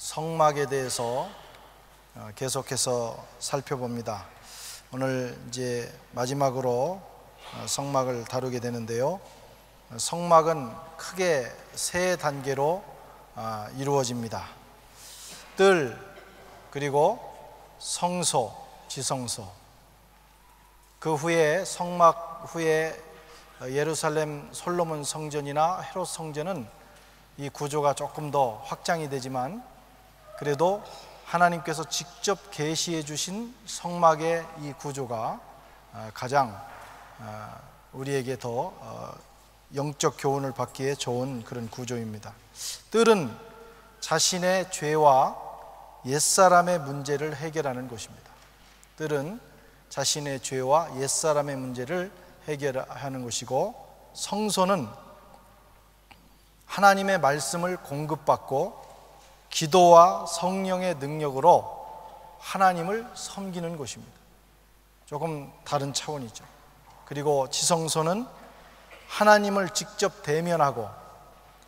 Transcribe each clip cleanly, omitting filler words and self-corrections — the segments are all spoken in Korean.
성막에 대해서 계속해서 살펴봅니다. 오늘 이제 마지막으로 성막을 다루게 되는데요. 성막은 크게 세 단계로 이루어집니다. 뜰, 그리고 성소, 지성소. 그 후에 성막 후에 예루살렘 솔로몬 성전이나 헤롯 성전은 이 구조가 조금 더 확장이 되지만, 그래도 하나님께서 직접 계시해 주신 성막의 이 구조가 가장 우리에게 더 영적 교훈을 받기에 좋은 그런 구조입니다. 뜰은 자신의 죄와 옛사람의 문제를 해결하는 곳입니다. 뜰은 자신의 죄와 옛사람의 문제를 해결하는 곳이고, 성소는 하나님의 말씀을 공급받고 기도와 성령의 능력으로 하나님을 섬기는 곳입니다. 조금 다른 차원이죠. 그리고 지성소는 하나님을 직접 대면하고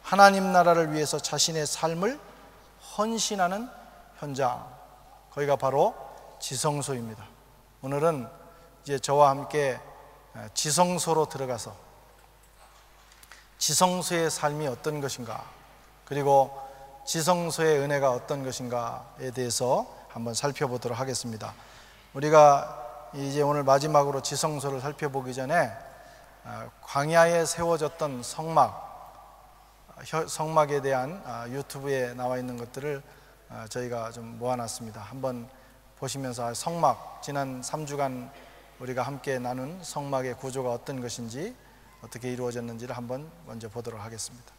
하나님 나라를 위해서 자신의 삶을 헌신하는 현장, 거기가 바로 지성소입니다. 오늘은 이제 저와 함께 지성소로 들어가서 지성소의 삶이 어떤 것인가, 그리고 지성소의 은혜가 어떤 것인가에 대해서 한번 살펴보도록 하겠습니다. 우리가 이제 오늘 마지막으로 지성소를 살펴보기 전에 광야에 세워졌던 성막에 대한 유튜브에 나와 있는 것들을 저희가 좀 모아놨습니다. 한번 보시면서 성막, 지난 3주간 우리가 함께 나눈 성막의 구조가 어떤 것인지, 어떻게 이루어졌는지를 한번 먼저 보도록 하겠습니다.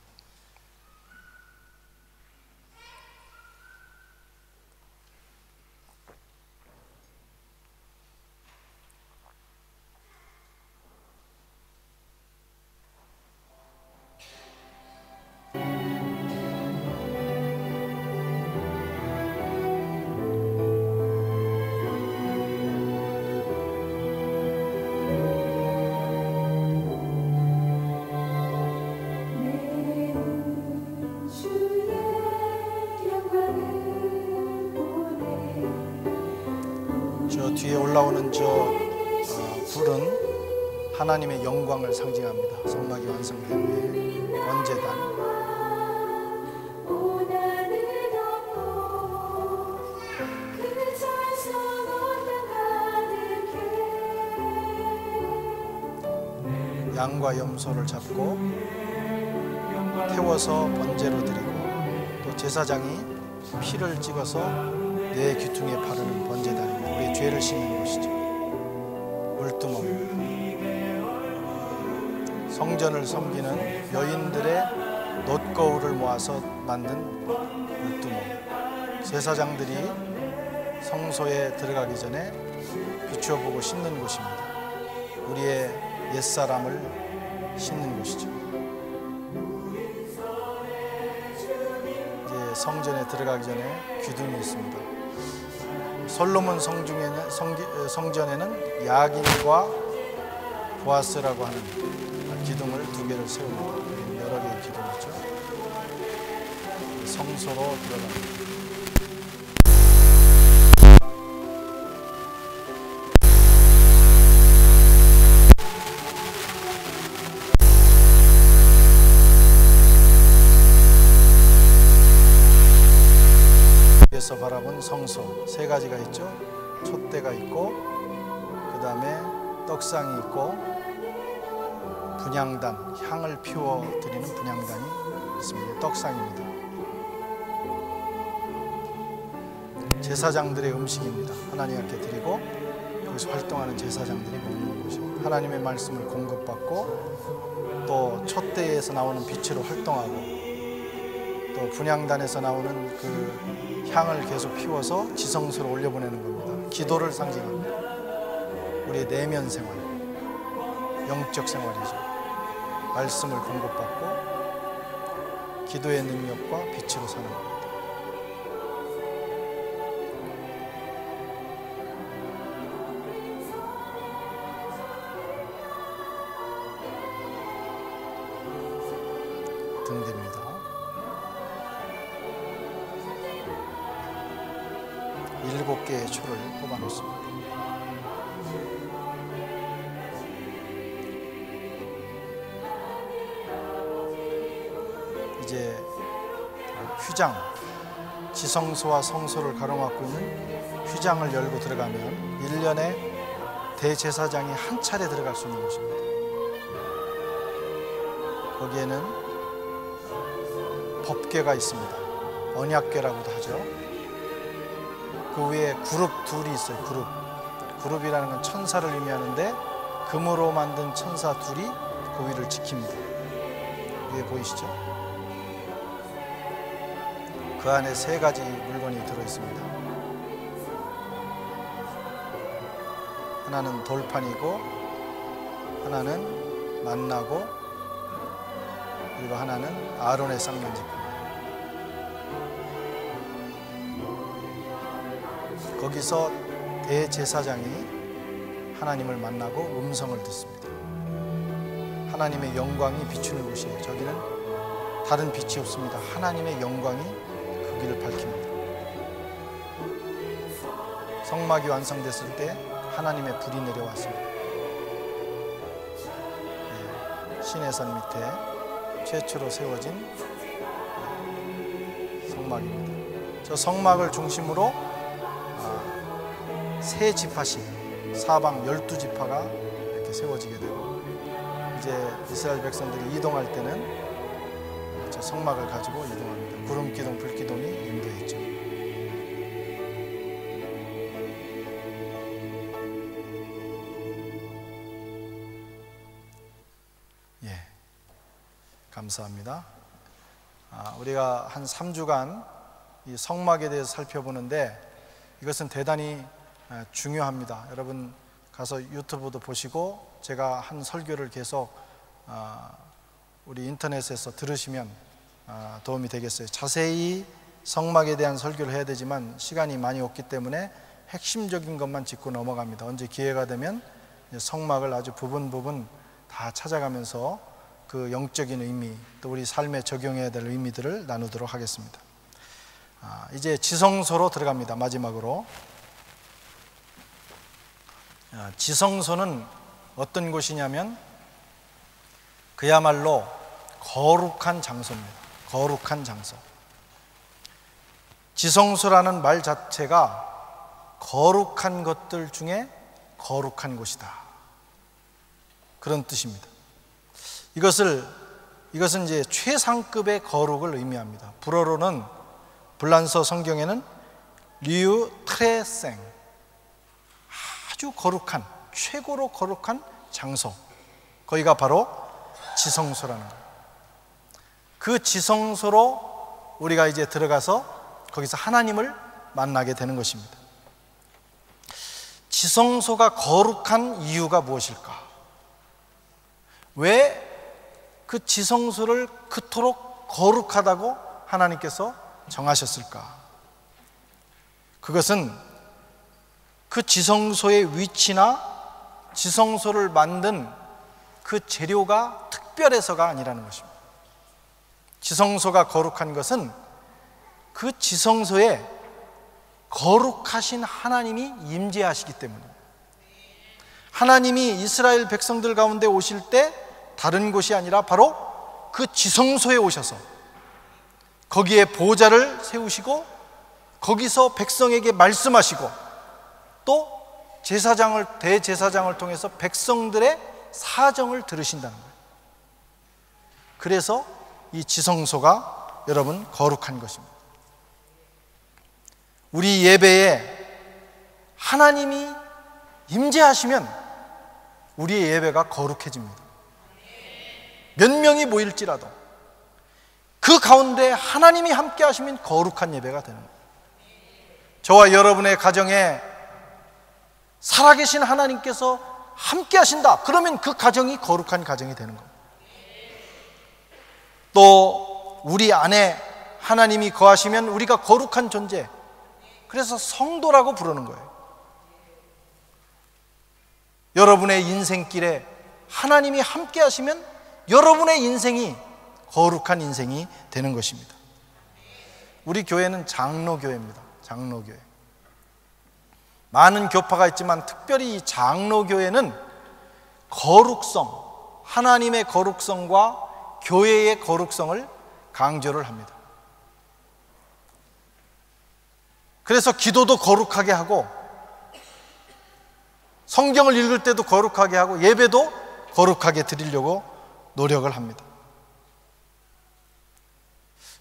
뒤에 올라오는 저 불은 하나님의 영광을 상징합니다. 성막이 완성된 후에 번제단. 양과 염소를 잡고 태워서 번제로 드리고, 또 제사장이 피를 찍어서 내 귀퉁이에 바르는 번제단입니다. 우리의 죄를 씻는 것이죠. 물두멍. 성전을 섬기는 여인들의 놋거울을 모아서 만든 물두멍. 제사장들이 성소에 들어가기 전에 비추어보고 씻는 곳입니다. 우리의 옛사람을 씻는 곳이죠. 이제 성전에 들어가기 전에 기둥이 있습니다. 솔로몬 성전에는 야긴과 보아스라고 하는 기둥을 2개를 세웁니다. 여러 개의 기둥이죠. 성소로 들어갑니다. 에서 바라본 성소 3가지가 있죠. 촛대가 있고, 그 다음에 떡상이 있고, 분향단, 향을 피워 드리는 분향단이 있습니다. 떡상입니다. 제사장들의 음식입니다. 하나님 앞에 드리고 거기서 활동하는 제사장들이 먹는 곳입니다. 하나님의 말씀을 공급받고, 또 촛대에서 나오는 빛으로 활동하고, 또 분향단에서 나오는 그 향을 계속 피워서 지성소로 올려보내는 겁니다. 기도를 상징합니다. 우리의 내면 생활, 영적 생활이죠. 말씀을 공급받고 기도의 능력과 빛으로 사는 겁니다. 등대입니다. 7개의 초를 뽑아 놓습니다. 이제 휘장, 지성소와 성소를 가로막고 있는 휘장을 열고 들어가면 1년에 대제사장이 한 차례 들어갈 수 있는 곳입니다. 거기에는 법궤가 있습니다. 언약궤라고도 하죠. 그 위에 그룹 둘이 있어요. 그룹이라는 건 천사를 의미하는데 금으로 만든 천사 둘이 그 위를 지킵니다. 위에 보이시죠? 그 안에 3가지 물건이 들어있습니다. 하나는 돌판이고, 하나는 만나고, 그리고 하나는 아론의 쌍면지입니다. 거기서 대제사장이 하나님을 만나고 음성을 듣습니다. 하나님의 영광이 비추는 곳이에요. 저기는 다른 빛이 없습니다. 하나님의 영광이 그 길을 밝힙니다. 성막이 완성됐을 때 하나님의 불이 내려왔습니다. 시내산 밑에 최초로 세워진 성막입니다. 저 성막을 중심으로 세 지파씩 사방 12지파가 이렇게 세워지게 되고, 이제 이스라엘 백성들이 이동할 때는 저 성막을 가지고 이동합니다. 구름기둥, 불기둥이 임대해 있죠. 감사합니다. 우리가 한 3주간 이 성막에 대해서 살펴보는데 이것은 대단히 중요합니다. 여러분 가서 유튜브도 보시고 제가 한 설교를 계속 우리 인터넷에서 들으시면 도움이 되겠어요. 자세히 성막에 대한 설교를 해야 되지만 시간이 많이 없기 때문에 핵심적인 것만 짚고 넘어갑니다. 언제 기회가 되면 성막을 아주 부분 다 찾아가면서 그 영적인 의미, 또 우리 삶에 적용해야 될 의미들을 나누도록 하겠습니다. 이제 지성소로 들어갑니다. 마지막으로. 지성소는 어떤 곳이냐면 그야말로 거룩한 장소입니다. 거룩한 장소. 지성소라는 말 자체가 거룩한 것들 중에 거룩한 곳이다, 그런 뜻입니다. 이것은 이제 최상급의 거룩을 의미합니다. 불어로는 불란서 성경에는 리유 트레생, 아주 거룩한, 최고로 거룩한 장소, 거기가 바로 지성소라는 거예요. 그 지성소로 우리가 이제 들어가서 거기서 하나님을 만나게 되는 것입니다. 지성소가 거룩한 이유가 무엇일까? 왜 그 지성소를 그토록 거룩하다고 하나님께서 정하셨을까? 그것은 그 지성소의 위치나 지성소를 만든 그 재료가 특별해서가 아니라는 것입니다. 지성소가 거룩한 것은 그 지성소에 거룩하신 하나님이 임재하시기 때문입니다. 하나님이 이스라엘 백성들 가운데 오실 때 다른 곳이 아니라 바로 그 지성소에 오셔서 거기에 보좌를 세우시고 거기서 백성에게 말씀하시고 또 대제사장을 통해서 백성들의 사정을 들으신다는 거예요. 그래서 이 지성소가 여러분 거룩한 것입니다. 우리 예배에 하나님이 임재하시면 우리의 예배가 거룩해집니다. 몇 명이 모일지라도 그 가운데 하나님이 함께 하시면 거룩한 예배가 되는 거예요. 저와 여러분의 가정에 살아계신 하나님께서 함께 하신다, 그러면 그 가정이 거룩한 가정이 되는 겁니다. 또 우리 안에 하나님이 거하시면 우리가 거룩한 존재, 그래서 성도라고 부르는 거예요. 여러분의 인생길에 하나님이 함께 하시면 여러분의 인생이 거룩한 인생이 되는 것입니다. 우리 교회는 장로교회입니다. 장로교회. 많은 교파가 있지만 특별히 이 장로교회는 거룩성, 하나님의 거룩성과 교회의 거룩성을 강조를 합니다. 그래서 기도도 거룩하게 하고 성경을 읽을 때도 거룩하게 하고 예배도 거룩하게 드리려고 노력을 합니다.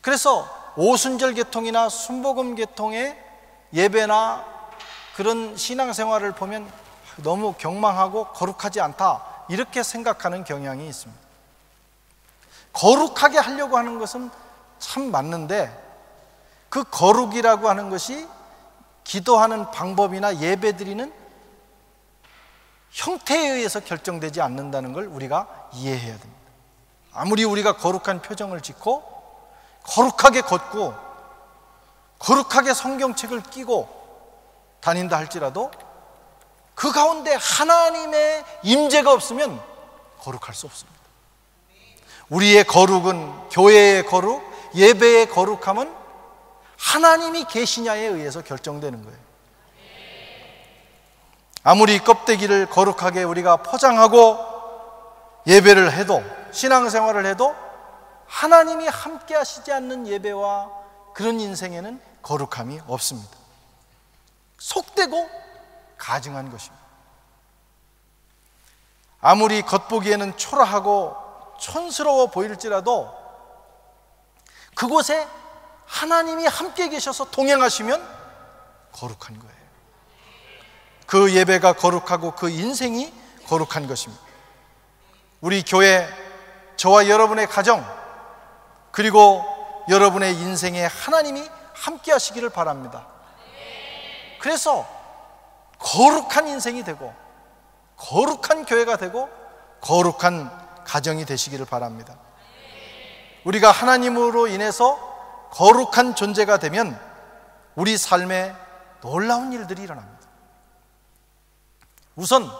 그래서 오순절 계통이나 순복음 계통의 예배나 그런 신앙생활을 보면 너무 경망하고 거룩하지 않다, 이렇게 생각하는 경향이 있습니다. 거룩하게 하려고 하는 것은 참 맞는데 그 거룩이라고 하는 것이 기도하는 방법이나 예배드리는 형태에 의해서 결정되지 않는다는 걸 우리가 이해해야 됩니다. 아무리 우리가 거룩한 표정을 짓고 거룩하게 걷고 거룩하게 성경책을 끼고 다닌다 할지라도 그 가운데 하나님의 임재가 없으면 거룩할 수 없습니다. 우리의 거룩은, 교회의 거룩, 예배의 거룩함은 하나님이 계시냐에 의해서 결정되는 거예요. 아무리 껍데기를 거룩하게 우리가 포장하고 예배를 해도, 신앙생활을 해도 하나님이 함께 하시지 않는 예배와 그런 인생에는 거룩함이 없습니다. 속되고 가증한 것입니다. 아무리 겉보기에는 초라하고 촌스러워 보일지라도 그곳에 하나님이 함께 계셔서 동행하시면 거룩한 거예요. 그 예배가 거룩하고 그 인생이 거룩한 것입니다. 우리 교회, 저와 여러분의 가정, 그리고 여러분의 인생에 하나님이 함께 하시기를 바랍니다. 그래서 거룩한 인생이 되고 거룩한 교회가 되고 거룩한 가정이 되시기를 바랍니다. 우리가 하나님으로 인해서 거룩한 존재가 되면 우리 삶에 놀라운 일들이 일어납니다. 우선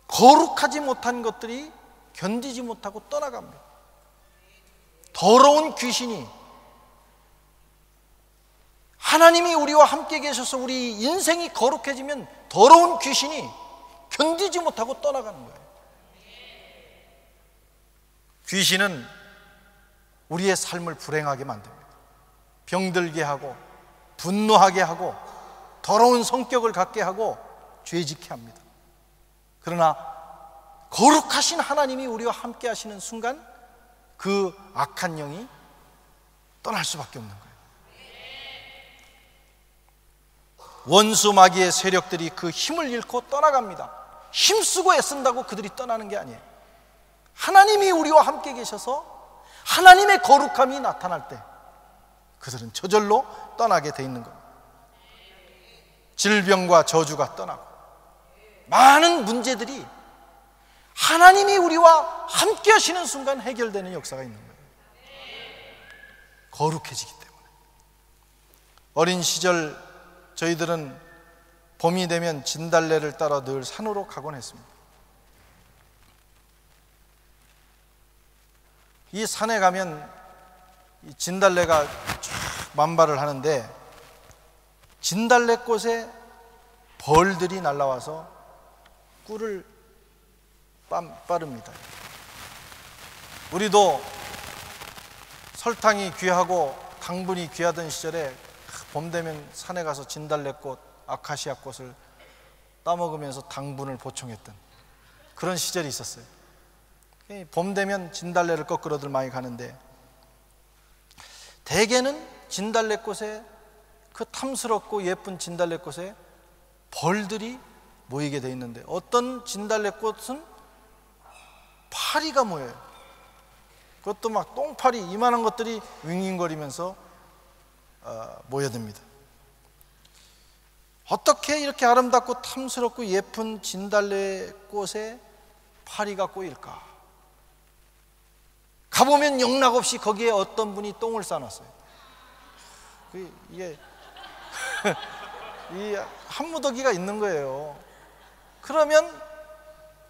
거룩하지 못한 것들이 견디지 못하고 떠나갑니다. 더러운 귀신이, 하나님이 우리와 함께 계셔서 우리 인생이 거룩해지면 더러운 귀신이 견디지 못하고 떠나가는 거예요. 귀신은 우리의 삶을 불행하게 만듭니다. 병들게 하고 분노하게 하고 더러운 성격을 갖게 하고 죄짓게 합니다. 그러나 거룩하신 하나님이 우리와 함께 하시는 순간 그 악한 영이 떠날 수밖에 없는 거예요. 원수 마귀의 세력들이 그 힘을 잃고 떠나갑니다. 힘쓰고 애쓴다고 그들이 떠나는 게 아니에요. 하나님이 우리와 함께 계셔서 하나님의 거룩함이 나타날 때 그들은 저절로 떠나게 돼 있는 겁니다. 질병과 저주가 떠나고 많은 문제들이 하나님이 우리와 함께 하시는 순간 해결되는 역사가 있는 거예요. 거룩해지기 때문에. 어린 시절 저희들은 봄이 되면 진달래를 따라 늘 산으로 가곤 했습니다. 이 산에 가면 이 진달래가 쫙 만발을 하는데 진달래꽃에 벌들이 날아와서 꿀을 빠릅니다. 우리도 설탕이 귀하고 당분이 귀하던 시절에 봄 되면 산에 가서 진달래꽃, 아카시아 꽃을 따먹으면서 당분을 보충했던 그런 시절이 있었어요. 봄 되면 진달래를 꺾으러들 많이 가는데 대개는 진달래꽃에, 그 탐스럽고 예쁜 진달래꽃에 벌들이 모이게 돼 있는데 어떤 진달래꽃은 파리가 모여요. 그것도 막 똥파리 이만한 것들이 윙윙거리면서 모여듭니다. 어떻게 이렇게 아름답고 탐스럽고 예쁜 진달래꽃에 파리가 꼬일까? 가보면 영락없이 거기에 어떤 분이 똥을 싸놨어요. 이게 이 한 무더기가 있는 거예요. 그러면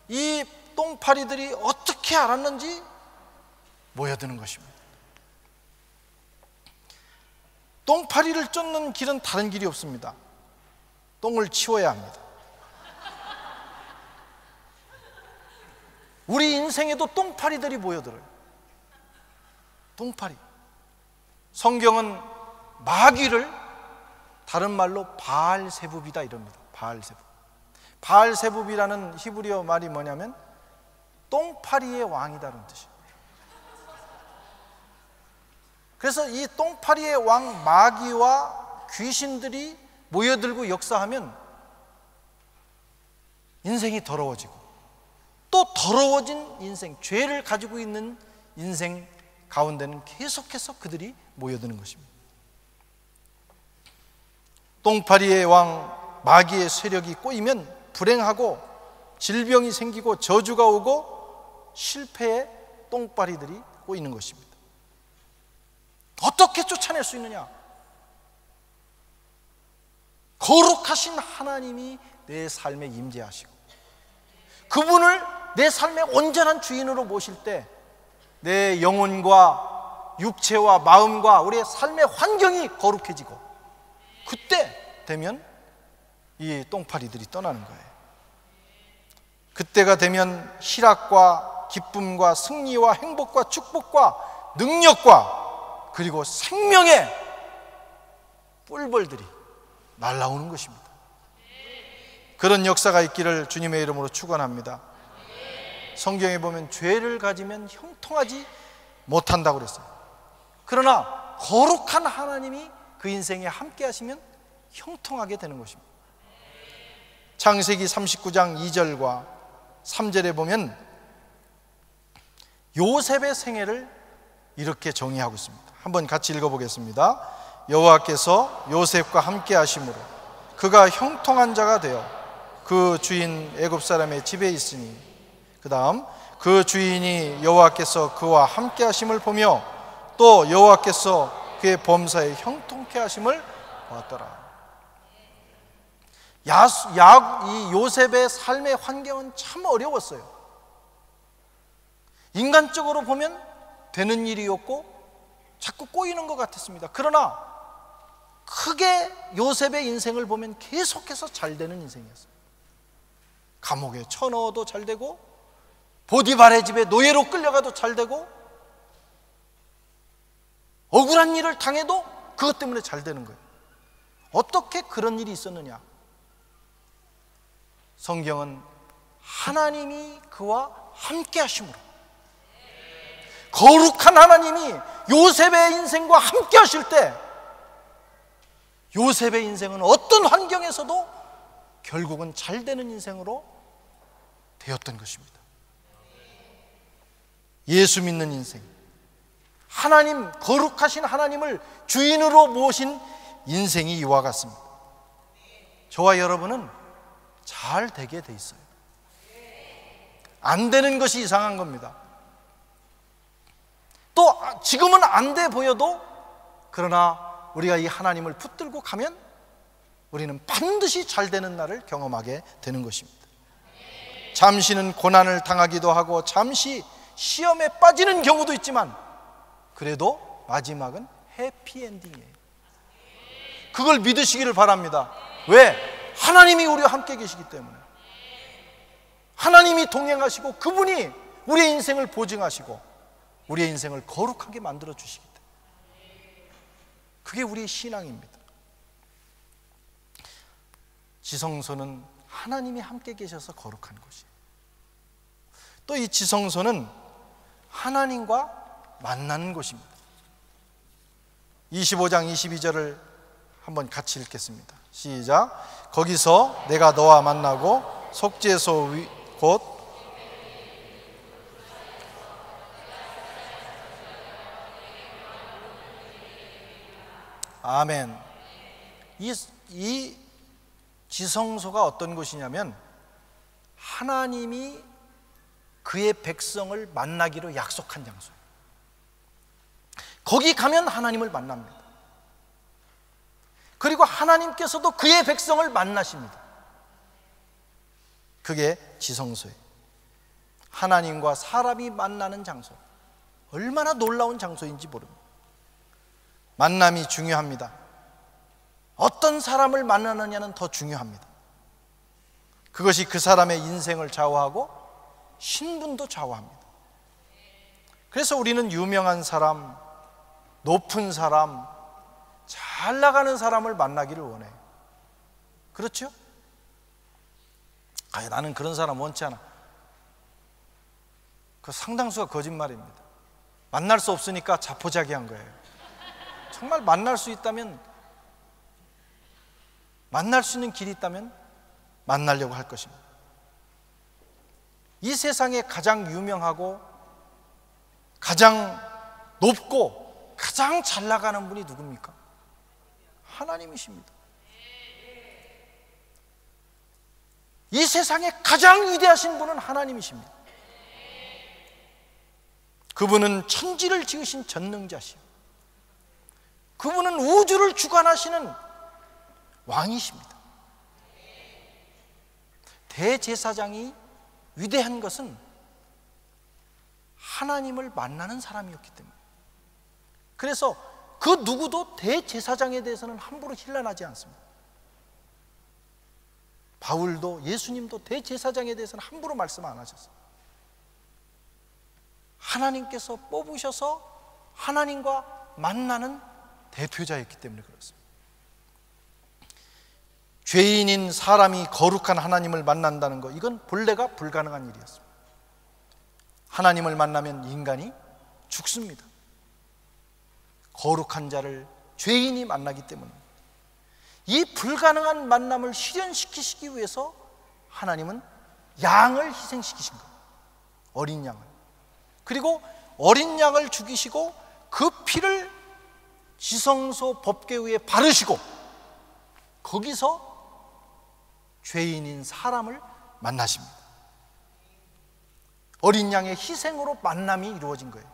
이 똥파리들이 어떻게 알았는지 모여드는 것입니다. 똥파리를 쫓는 길은 다른 길이 없습니다. 똥을 치워야 합니다. 우리 인생에도 똥파리들이 모여들어요. 똥파리. 성경은 마귀를 다른 말로 바알세붑이다 이럽니다. 바알세붑. 바알세붑이라는 히브리어 말이 뭐냐면 똥파리의 왕이다라는 뜻이에요. 그래서 이 똥파리의 왕 마귀와 귀신들이 모여들고 역사하면 인생이 더러워지고, 또 더러워진 인생, 죄를 가지고 있는 인생 가운데는 계속해서 그들이 모여드는 것입니다. 똥파리의 왕 마귀의 세력이 꼬이면 불행하고 질병이 생기고 저주가 오고 실패의 똥파리들이 꼬이는 것입니다. 어떻게 쫓아낼 수 있느냐? 거룩하신 하나님이 내 삶에 임재하시고 그분을 내 삶의 온전한 주인으로 모실 때 내 영혼과 육체와 마음과 우리의 삶의 환경이 거룩해지고, 그때 되면 이 똥파리들이 떠나는 거예요. 그때가 되면 희락과 기쁨과 승리와 행복과 축복과 능력과 그리고 생명의 뿔벌들이 날아오는 것입니다. 그런 역사가 있기를 주님의 이름으로 축원합니다. 성경에 보면 죄를 가지면 형통하지 못한다고 그랬어요. 그러나 거룩한 하나님이 그 인생에 함께 하시면 형통하게 되는 것입니다. 창세기 39장 2절과 3절에 보면 요셉의 생애를 이렇게 정의하고 있습니다. 한번 같이 읽어보겠습니다. 여호와께서 요셉과 함께 하심으로 그가 형통한 자가 되어 그 주인 애굽 사람의 집에 있으니, 그 다음 그 주인이 여호와께서 그와 함께 하심을 보며 또 여호와께서 그의 범사에 형통케 하심을 보았더라. 이 요셉의 삶의 환경은 참 어려웠어요. 인간적으로 보면 되는 일이었고 자꾸 꼬이는 것 같았습니다. 그러나 크게 요셉의 인생을 보면 계속해서 잘 되는 인생이었어요. 감옥에 쳐넣어도 잘 되고, 보디발의 집에 노예로 끌려가도 잘 되고, 억울한 일을 당해도 그것 때문에 잘 되는 거예요. 어떻게 그런 일이 있었느냐? 성경은 하나님이 그와 함께 하심으로, 거룩한 하나님이 요셉의 인생과 함께 하실 때 요셉의 인생은 어떤 환경에서도 결국은 잘 되는 인생으로 되었던 것입니다. 예수 믿는 인생, 하나님, 거룩하신 하나님을 주인으로 모신 인생이 이와 같습니다. 저와 여러분은 잘 되게 돼 있어요. 안 되는 것이 이상한 겁니다. 또 지금은 안 돼 보여도, 그러나 우리가 이 하나님을 붙들고 가면 우리는 반드시 잘 되는 날을 경험하게 되는 것입니다. 잠시는 고난을 당하기도 하고 잠시 시험에 빠지는 경우도 있지만 그래도 마지막은 해피엔딩이에요. 그걸 믿으시기를 바랍니다. 왜? 하나님이 우리와 함께 계시기 때문에. 하나님이 동행하시고 그분이 우리의 인생을 보증하시고 우리의 인생을 거룩하게 만들어 주시기 때문에. 그게 우리의 신앙입니다. 지성소는 하나님이 함께 계셔서 거룩한 곳이에요. 또 이 지성소는 하나님과 만나는 곳입니다. 25장 22절을 한번 같이 읽겠습니다. 시작. 거기서 내가 너와 만나고 속죄소 곧 아멘. 이 지성소가 어떤 곳이냐면 하나님이 그의 백성을 만나기로 약속한 장소예요. 거기 가면 하나님을 만납니다. 그리고 하나님께서도 그의 백성을 만나십니다. 그게 지성소예요. 하나님과 사람이 만나는 장소, 얼마나 놀라운 장소인지 모릅니다. 만남이 중요합니다. 어떤 사람을 만나느냐는 더 중요합니다. 그것이 그 사람의 인생을 좌우하고 신분도 좌우합니다. 그래서 우리는 유명한 사람, 높은 사람, 잘 나가는 사람을 만나기를 원해요. 그렇죠? 나는 그런 사람 원치 않아. 그 상당수가 거짓말입니다. 만날 수 없으니까 자포자기한 거예요. 정말 만날 수 있다면, 만날 수 있는 길이 있다면 만나려고 할 것입니다. 이 세상에 가장 유명하고 가장 높고 가장 잘 나가는 분이 누굽니까? 하나님이십니다. 이 세상에 가장 위대하신 분은 하나님이십니다. 그분은 천지를 지으신 전능자시오. 그분은 우주를 주관하시는 왕이십니다. 대제사장이 위대한 것은 하나님을 만나는 사람이었기 때문에, 그래서 그 누구도 대제사장에 대해서는 함부로 힐난하지 않습니다. 바울도, 예수님도 대제사장에 대해서는 함부로 말씀 안 하셨어요. 하나님께서 뽑으셔서 하나님과 만나는 대표자였기 때문에 그렇습니다. 죄인인 사람이 거룩한 하나님을 만난다는 것, 이건 본래가 불가능한 일이었습니다. 하나님을 만나면 인간이 죽습니다. 거룩한 자를 죄인이 만나기 때문에, 이 불가능한 만남을 실현시키시기 위해서 하나님은 양을 희생시키신 거예요. 어린 양을. 그리고 어린 양을 죽이시고 그 피를 지성소 법궤 위에 바르시고 거기서 죄인인 사람을 만나십니다. 어린 양의 희생으로 만남이 이루어진 거예요.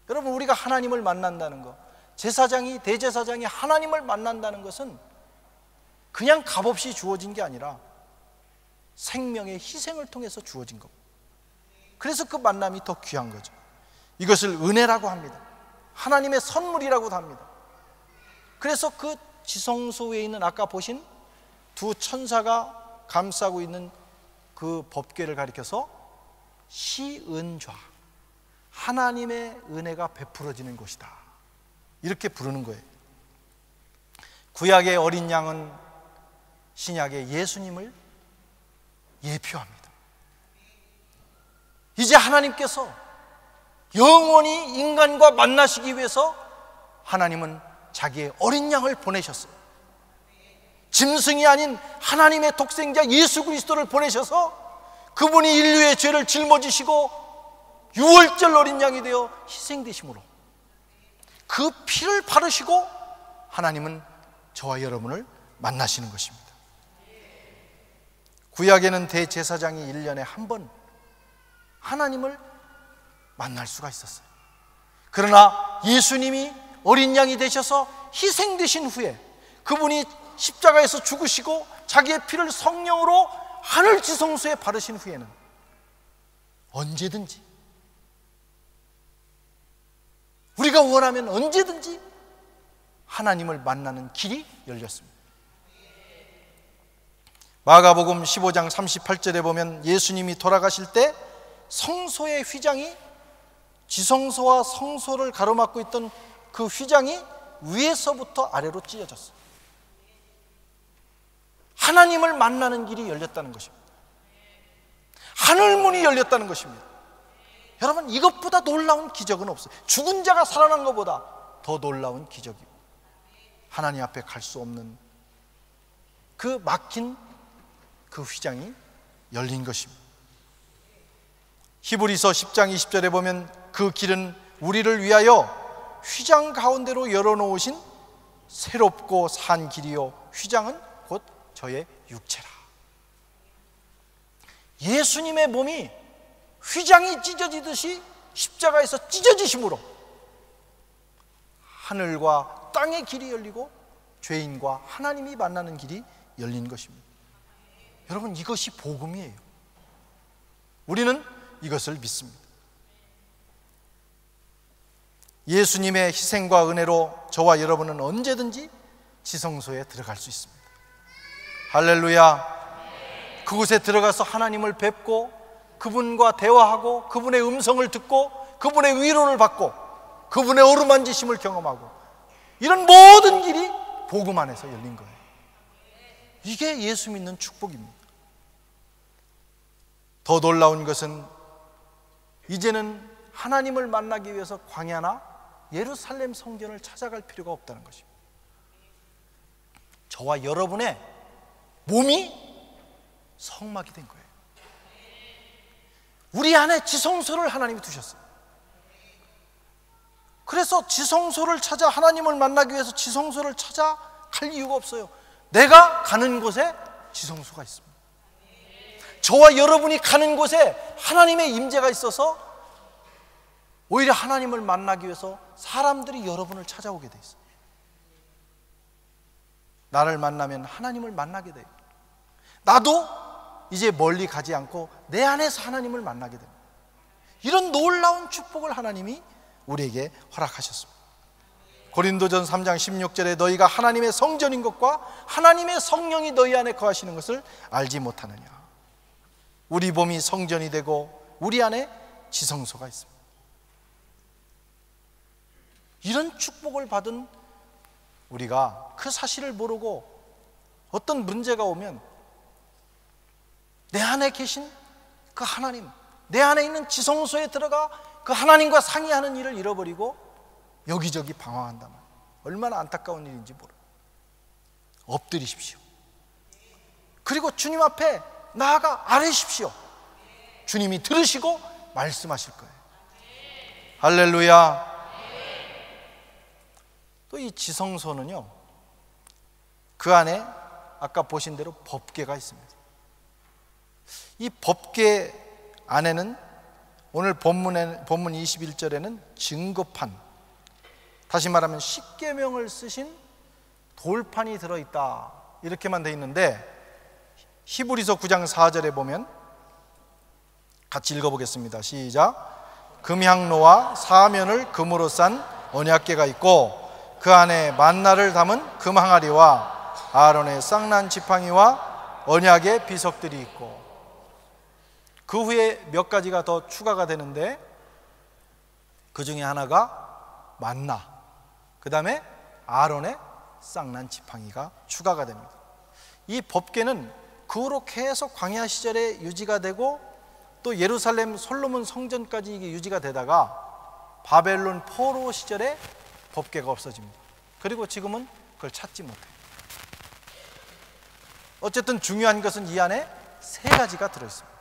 여러분, 우리가 하나님을 만난다는 것, 제사장이, 대제사장이 하나님을 만난다는 것은 그냥 값없이 주어진 게 아니라 생명의 희생을 통해서 주어진 거고, 그래서 그 만남이 더 귀한 거죠. 이것을 은혜라고 합니다. 하나님의 선물이라고도 합니다. 그래서 그 지성소에 있는 아까 보신 두 천사가 감싸고 있는 그 법궤를 가리켜서 시은좌, 하나님의 은혜가 베풀어지는 곳이다, 이렇게 부르는 거예요. 구약의 어린 양은 신약의 예수님을 예표합니다. 이제 하나님께서 영원히 인간과 만나시기 위해서 하나님은 자기의 어린 양을 보내셨어요. 짐승이 아닌 하나님의 독생자 예수 그리스도를 보내셔서 그분이 인류의 죄를 짊어지시고 유월절 어린 양이 되어 희생되심으로 그 피를 바르시고 하나님은 저와 여러분을 만나시는 것입니다. 구약에는 대제사장이 1년에 한 번 하나님을 만날 수가 있었어요. 그러나 예수님이 어린 양이 되셔서 희생되신 후에, 그분이 십자가에서 죽으시고 자기의 피를 성령으로 하늘 지성소에 바르신 후에는 언제든지, 우리가 원하면 언제든지 하나님을 만나는 길이 열렸습니다. 마가복음 15장 38절에 보면 예수님이 돌아가실 때 성소의 휘장이, 지성소와 성소를 가로막고 있던 그 휘장이 위에서부터 아래로 찢어졌어요. 하나님을 만나는 길이 열렸다는 것입니다. 하늘문이 열렸다는 것입니다. 여러분, 이것보다 놀라운 기적은 없어요. 죽은 자가 살아난 것보다 더 놀라운 기적이고, 하나님 앞에 갈 수 없는 그 막힌 그 휘장이 열린 것입니다. 히브리서 10장 20절에 보면 그 길은 우리를 위하여 휘장 가운데로 열어놓으신 새롭고 산 길이요, 휘장은 곧 저의 육체라. 예수님의 몸이 휘장이 찢어지듯이 십자가에서 찢어지심으로 하늘과 땅의 길이 열리고 죄인과 하나님이 만나는 길이 열린 것입니다. 여러분, 이것이 복음이에요. 우리는 이것을 믿습니다. 예수님의 희생과 은혜로 저와 여러분은 언제든지 지성소에 들어갈 수 있습니다. 할렐루야. 그곳에 들어가서 하나님을 뵙고 그분과 대화하고 그분의 음성을 듣고 그분의 위로를 받고 그분의 어루만지심을 경험하고, 이런 모든 길이 복음 안에서 열린 거예요. 이게 예수 믿는 축복입니다. 더 놀라운 것은 이제는 하나님을 만나기 위해서 광야나 예루살렘 성전을 찾아갈 필요가 없다는 것입니다. 저와 여러분의 몸이 성막이 된 거예요. 우리 안에 지성소를 하나님이 두셨어요. 그래서 지성소를 찾아 하나님을 만나기 위해서 지성소를 찾아갈 이유가 없어요. 내가 가는 곳에 지성소가 있습니다. 저와 여러분이 가는 곳에 하나님의 임재가 있어서 오히려 하나님을 만나기 위해서 사람들이 여러분을 찾아오게 돼 있어요. 나를 만나면 하나님을 만나게 돼요. 나도 이제 멀리 가지 않고 내 안에서 하나님을 만나게 됩니다. 이런 놀라운 축복을 하나님이 우리에게 허락하셨습니다. 고린도전 3장 16절에 너희가 하나님의 성전인 것과 하나님의 성령이 너희 안에 거하시는 것을 알지 못하느냐. 우리 몸이 성전이 되고 우리 안에 지성소가 있습니다. 이런 축복을 받은 우리가 그 사실을 모르고 어떤 문제가 오면 내 안에 계신 그 하나님, 내 안에 있는 지성소에 들어가 그 하나님과 상의하는 일을 잃어버리고 여기저기 방황한단 말이에요. 얼마나 안타까운 일인지 모르고 엎드리십시오. 그리고 주님 앞에 나아가 아뢰십시오. 주님이 들으시고 말씀하실 거예요. 할렐루야. 또 이 지성소는요, 그 안에 아까 보신 대로 법궤가 있습니다. 이 법궤 안에는 오늘 본문 21절에는 증거판, 다시 말하면 십계명을 쓰신 돌판이 들어있다, 이렇게만 돼 있는데, 히브리서 9장 4절에 보면 같이 읽어보겠습니다. 시작. 금향로와 사면을 금으로 싼 언약궤가 있고 그 안에 만나를 담은 금항아리와 아론의 쌍난 지팡이와 언약의 비석들이 있고, 그 후에 몇 가지가 더 추가가 되는데 그 중에 하나가 만나, 그 다음에 아론의 쌍난 지팡이가 추가가 됩니다. 이 법궤는 그 후로 계속 광야 시절에 유지가 되고 또 예루살렘 솔로몬 성전까지 이게 유지가 되다가 바벨론 포로 시절에 법궤가 없어집니다. 그리고 지금은 그걸 찾지 못해요. 어쨌든 중요한 것은 이 안에 세 가지가 들어있습니다.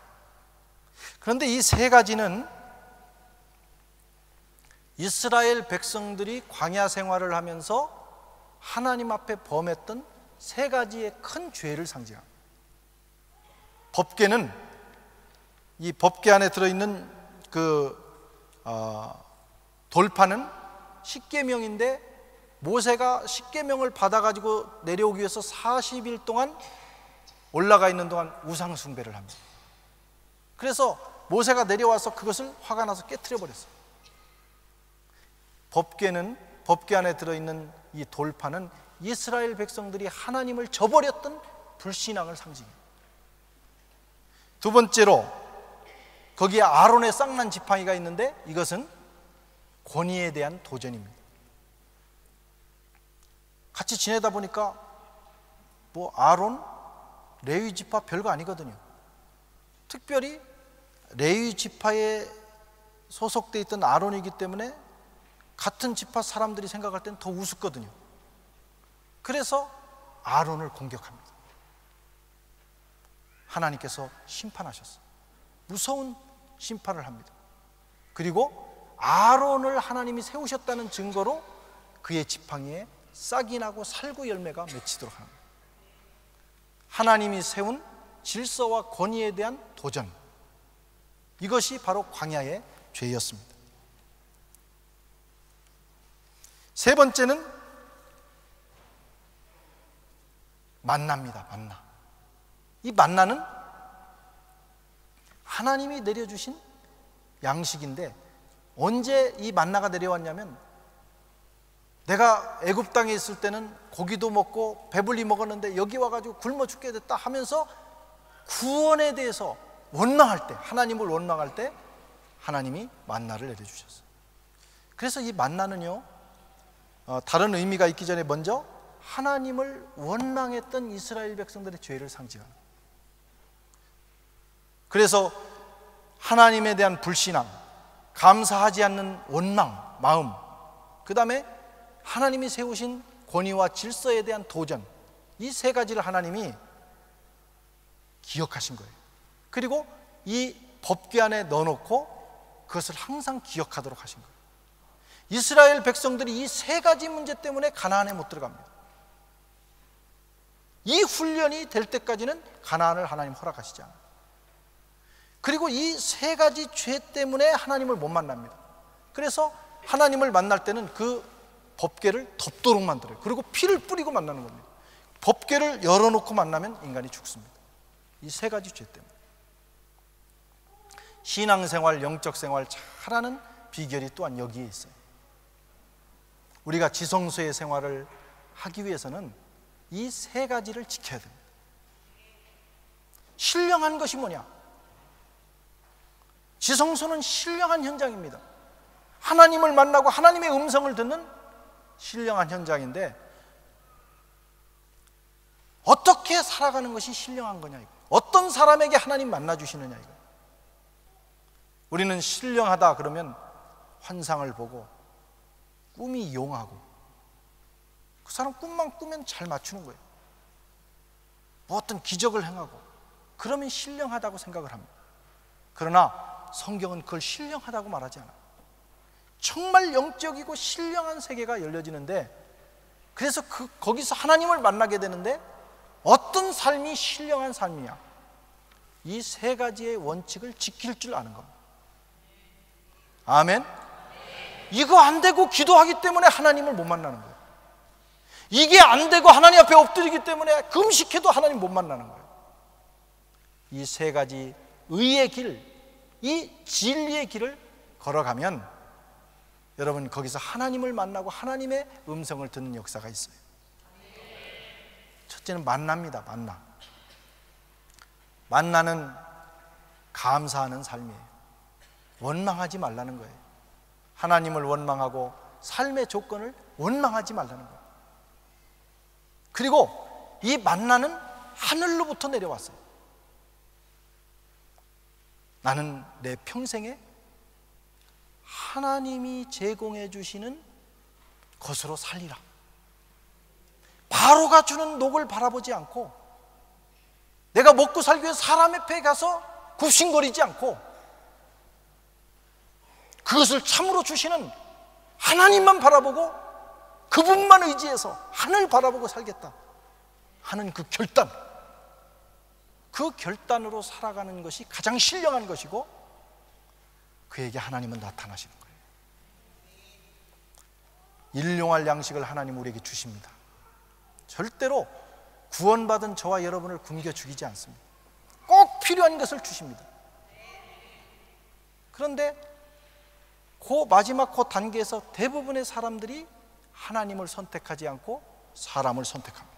그런데 이 세 가지는 이스라엘 백성들이 광야 생활을 하면서 하나님 앞에 범했던 세 가지의 큰 죄를 상징합니다. 법궤는, 이 법궤 안에 들어있는 돌판은 십계명인데 모세가 십계명을 받아가지고 내려오기 위해서 40일 동안 올라가 있는 동안 우상 숭배를 합니다. 그래서 모세가 내려와서 그것을 화가 나서 깨트려 버렸어요. 법궤 안에 들어있는 이 돌판은 이스라엘 백성들이 하나님을 저버렸던 불신앙을 상징해요. 두 번째로 거기에 아론의 쌍난 지팡이가 있는데 이것은 권위에 대한 도전입니다. 같이 지내다 보니까 뭐 아론, 레위 지파 별거 아니거든요. 특별히 레위 지파에 소속되어 있던 아론이기 때문에 같은 지파 사람들이 생각할 때는 더 우습거든요. 그래서 아론을 공격합니다. 하나님께서 심판하셨어요. 무서운 심판을 합니다. 그리고 아론을 하나님이 세우셨다는 증거로 그의 지팡이에 싹이 나고 살구 열매가 맺히도록 합니다. 하나님이 세운 질서와 권위에 대한 도전, 이것이 바로 광야의 죄였습니다. 세 번째는 만나입니다. 만나. 이 만나는 하나님이 내려주신 양식인데 언제 이 만나가 내려왔냐면 내가 애굽 땅에 있을 때는 고기도 먹고 배불리 먹었는데 여기 와가지고 굶어 죽게 됐다 하면서 구원에 대해서 원망할 때, 하나님을 원망할 때 하나님이 만나를 내려주셨어요. 그래서 이 만나는요, 다른 의미가 있기 전에 먼저 하나님을 원망했던 이스라엘 백성들의 죄를 상징하는 거예요. 그래서 하나님에 대한 불신앙, 감사하지 않는 원망, 마음, 그 다음에 하나님이 세우신 권위와 질서에 대한 도전, 이 세 가지를 하나님이 기억하신 거예요. 그리고 이 법궤 안에 넣어놓고 그것을 항상 기억하도록 하신 거예요. 이스라엘 백성들이 이 세 가지 문제 때문에 가나안에 못 들어갑니다. 이 훈련이 될 때까지는 가나안을 하나님 허락하시지 않아요. 그리고 이 세 가지 죄 때문에 하나님을 못 만납니다. 그래서 하나님을 만날 때는 그 법궤를 덮도록 만들어요. 그리고 피를 뿌리고 만나는 겁니다. 법궤를 열어놓고 만나면 인간이 죽습니다. 이 세 가지 죄 때문에. 신앙생활, 영적생활 잘하는 비결이 또한 여기에 있어요. 우리가 지성소의 생활을 하기 위해서는 이 세 가지를 지켜야 됩니다. 신령한 것이 뭐냐? 지성소는 신령한 현장입니다. 하나님을 만나고 하나님의 음성을 듣는 신령한 현장인데, 어떻게 살아가는 것이 신령한 거냐, 이거. 어떤 사람에게 하나님 만나주시느냐, 이거. 우리는 신령하다 그러면 환상을 보고 꿈이 용하고, 그 사람 꿈만 꾸면 잘 맞추는 거예요. 뭐 어떤 기적을 행하고 그러면 신령하다고 생각을 합니다. 그러나 성경은 그걸 신령하다고 말하지 않아요. 정말 영적이고 신령한 세계가 열려지는데, 그래서 거기서 하나님을 만나게 되는데, 어떤 삶이 신령한 삶이냐, 이 세 가지의 원칙을 지킬 줄 아는 겁니다. 아멘. 이거 안 되고 기도하기 때문에 하나님을 못 만나는 거예요. 이게 안 되고 하나님 앞에 엎드리기 때문에 금식해도 하나님 못 만나는 거예요. 이 세 가지 의의 길, 이 진리의 길을 걸어가면 여러분 거기서 하나님을 만나고 하나님의 음성을 듣는 역사가 있어요. 첫째는 만납니다. 만나는 감사하는 삶이에요. 원망하지 말라는 거예요. 하나님을 원망하고 삶의 조건을 원망하지 말라는 거예요. 그리고 이 만나는 하늘로부터 내려왔어요. 나는 내 평생에 하나님이 제공해 주시는 것으로 살리라. 바로가 주는 녹을 바라보지 않고, 내가 먹고 살기 위해 사람 앞에 가서 굽신거리지 않고, 그것을 참으로 주시는 하나님만 바라보고 그분만 의지해서 하늘 바라보고 살겠다 하는 그 결단, 그 결단으로 살아가는 것이 가장 신령한 것이고, 그에게 하나님은 나타나시는 거예요. 일용할 양식을 하나님 우리에게 주십니다. 절대로 구원받은 저와 여러분을 굶겨 죽이지 않습니다. 꼭 필요한 것을 주십니다. 그런데 그 마지막 그 단계에서 대부분의 사람들이 하나님을 선택하지 않고 사람을 선택합니다.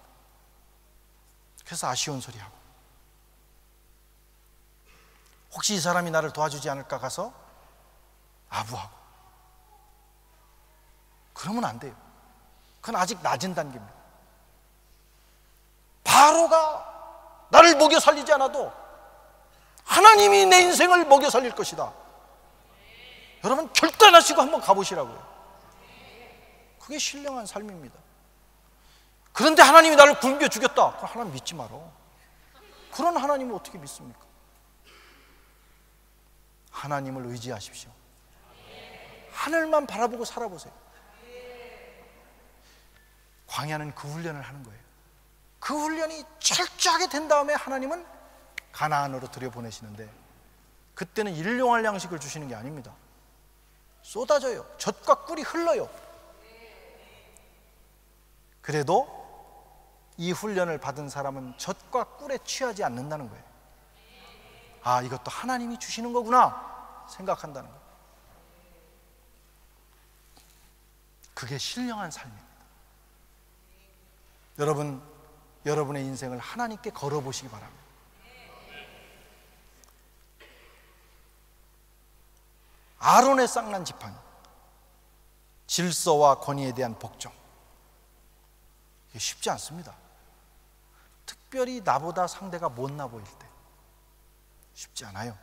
그래서 아쉬운 소리하고, 혹시 이 사람이 나를 도와주지 않을까 가서 아부하고, 그러면 안 돼요. 그건 아직 낮은 단계입니다. 바로가 나를 먹여 살리지 않아도 하나님이 내 인생을 먹여 살릴 것이다. 여러분 결단하시고 한번 가보시라고요. 그게 신령한 삶입니다. 그런데 하나님이 나를 굶겨 주겠다, 그럼 하나님 믿지 마라. 그런 하나님을 어떻게 믿습니까? 하나님을 의지하십시오. 하늘만 바라보고 살아보세요. 광야는 그 훈련을 하는 거예요. 그 훈련이 철저하게 된 다음에 하나님은 가나안으로 들여보내시는데, 그때는 일용할 양식을 주시는 게 아닙니다. 쏟아져요. 젖과 꿀이 흘러요. 그래도 이 훈련을 받은 사람은 젖과 꿀에 취하지 않는다는 거예요. 아, 이것도 하나님이 주시는 거구나 생각한다는 거예요. 그게 신령한 삶입니다. 여러분, 여러분의 인생을 하나님께 걸어보시기 바랍니다. 아론의 쌍난 지팡이, 질서와 권위에 대한 복종, 이게 쉽지 않습니다. 특별히 나보다 상대가 못나 보일 때 쉽지 않아요.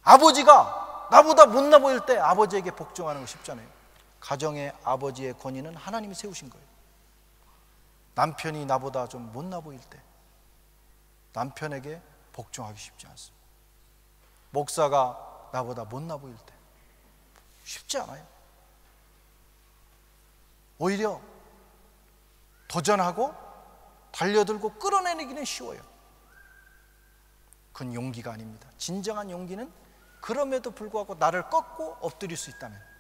아버지가 나보다 못나 보일 때 아버지에게 복종하는 거 쉽지 않아요. 가정의 아버지의 권위는 하나님이 세우신 거예요. 남편이 나보다 좀 못나 보일 때 남편에게 복종하기 쉽지 않습니다. 목사가 나보다 못나 보일 때 쉽지 않아요. 오히려 도전하고 달려들고 끌어내기는 쉬워요. 그건 용기가 아닙니다. 진정한 용기는 그럼에도 불구하고 나를 꺾고 엎드릴 수 있다면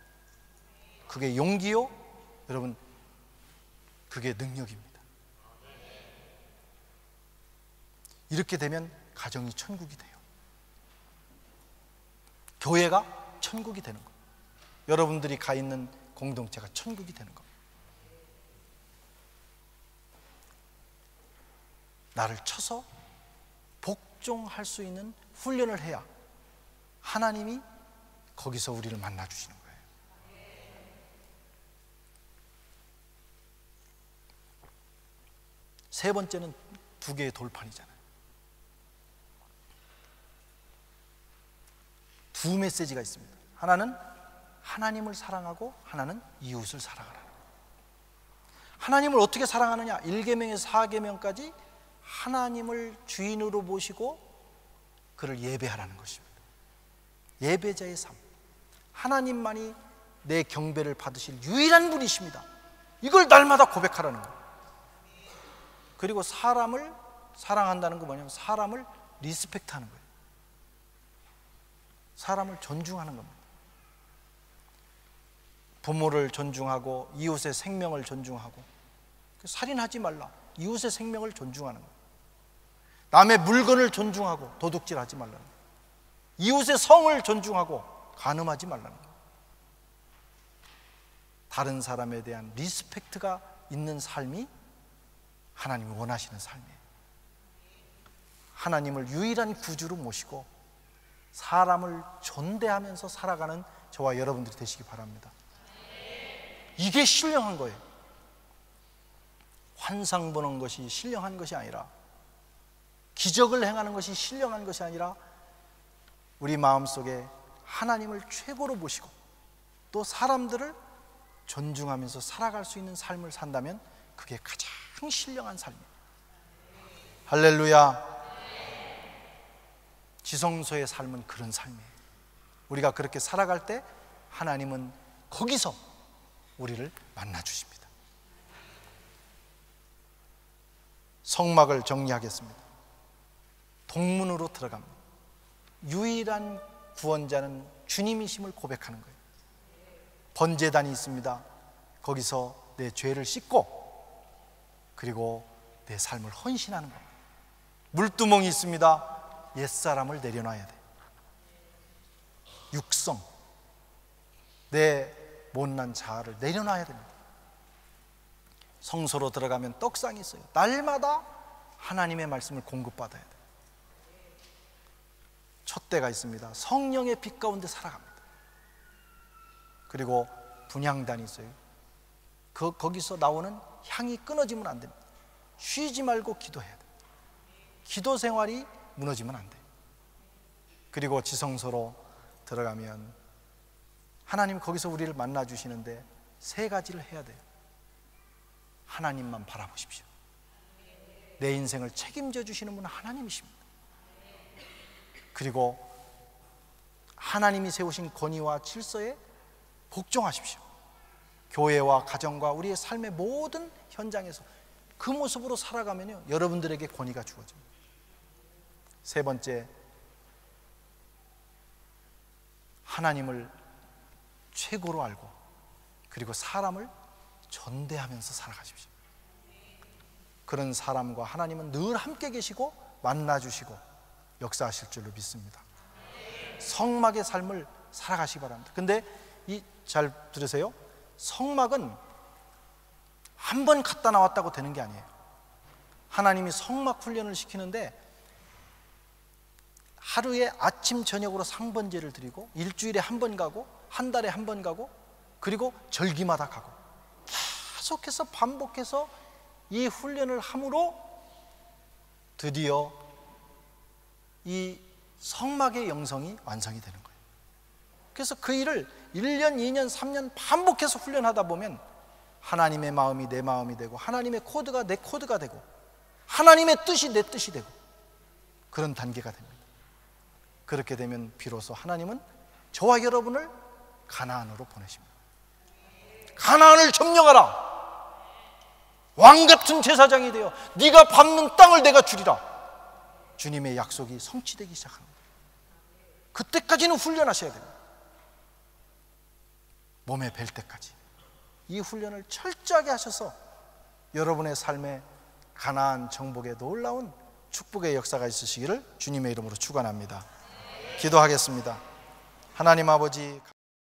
그게 용기요, 여러분, 그게 능력입니다. 이렇게 되면 가정이 천국이 돼요. 교회가 천국이 되는 거예요. 여러분들이 가 있는 공동체가 천국이 되는 겁니다. 나를 쳐서 복종할 수 있는 훈련을 해야 하나님이 거기서 우리를 만나 주시는 거예요. 세 번째는 두 개의 돌판이잖아요. 두 메시지가 있습니다. 하나는 하나님을 사랑하고 하나는 이웃을 사랑하라. 하나님을 어떻게 사랑하느냐? 1계명에서 4계명까지 하나님을 주인으로 모시고 그를 예배하라는 것입니다. 예배자의 삶, 하나님만이 내 경배를 받으실 유일한 분이십니다. 이걸 날마다 고백하라는 거예요. 그리고 사람을 사랑한다는 건 뭐냐면 사람을 리스펙트하는 거예요. 사람을 존중하는 겁니다. 부모를 존중하고 이웃의 생명을 존중하고, 살인하지 말라, 이웃의 생명을 존중하는 거예요. 남의 물건을 존중하고 도둑질하지 말라는 거예요. 이웃의 성을 존중하고 간음하지 말라는 거예요. 다른 사람에 대한 리스펙트가 있는 삶이 하나님이 원하시는 삶이에요. 하나님을 유일한 구주로 모시고 사람을 존대하면서 살아가는 저와 여러분들이 되시기 바랍니다. 이게 신령한 거예요. 환상 보는 것이 신령한 것이 아니라, 기적을 행하는 것이 신령한 것이 아니라, 우리 마음속에 하나님을 최고로 모시고 또 사람들을 존중하면서 살아갈 수 있는 삶을 산다면 그게 가장 신령한 삶이에요. 할렐루야. 지성소의 삶은 그런 삶이에요. 우리가 그렇게 살아갈 때 하나님은 거기서 우리를 만나 주십니다. 성막을 정리하겠습니다. 동문으로 들어갑니다. 유일한 구원자는 주님이심을 고백하는 거예요. 번제단이 있습니다. 거기서 내 죄를 씻고 그리고 내 삶을 헌신하는 겁니다. 물두멍이 있습니다. 옛사람을 내려놔야 돼. 육성, 내 못난 자아를 내려놔야 됩니다. 성소로 들어가면 떡상이 있어요. 날마다 하나님의 말씀을 공급받아야 돼요. 촛대가 있습니다. 성령의 빛 가운데 살아갑니다. 그리고 분향단이 있어요. 거기서 나오는 향이 끊어지면 안 됩니다. 쉬지 말고 기도해야 돼요. 기도 생활이 무너지면 안 돼요. 그리고 지성소로 들어가면 하나님 거기서 우리를 만나 주시는데 세 가지를 해야 돼요. 하나님만 바라보십시오. 내 인생을 책임져 주시는 분은 하나님이십니다. 그리고 하나님이 세우신 권위와 질서에 복종하십시오. 교회와 가정과 우리의 삶의 모든 현장에서 그 모습으로 살아가면요, 여러분들에게 권위가 주어집니다. 세 번째, 하나님을 최고로 알고 그리고 사람을 존대하면서 살아가십시오. 그런 사람과 하나님은 늘 함께 계시고 만나주시고 역사하실 줄로 믿습니다. 성막의 삶을 살아가시기 바랍니다. 근데 잘 들으세요. 성막은 한 번 갔다 나왔다고 되는 게 아니에요. 하나님이 성막 훈련을 시키는데 하루에 아침 저녁으로 상번제를 드리고 일주일에 한 번 가고 한 달에 한 번 가고 그리고 절기마다 가고 계속해서 반복해서 이 훈련을 함으로 드디어 이 성막의 영성이 완성이 되는 거예요. 그래서 그 일을 1년, 2년, 3년 반복해서 훈련하다 보면 하나님의 마음이 내 마음이 되고 하나님의 코드가 내 코드가 되고 하나님의 뜻이 내 뜻이 되고 그런 단계가 됩니다. 그렇게 되면 비로소 하나님은 저와 여러분을 가나안으로 보내십니다. 가나안을 점령하라. 왕같은 제사장이 되어 네가 밟는 땅을 내가 주리라. 주님의 약속이 성취되기 시작합니다. 그때까지는 훈련하셔야 됩니다. 몸에 뵐 때까지 이 훈련을 철저하게 하셔서 여러분의 삶에 가나안 정복의 놀라운 축복의 역사가 있으시기를 주님의 이름으로 축원합니다. 기도하겠습니다. 하나님 아버지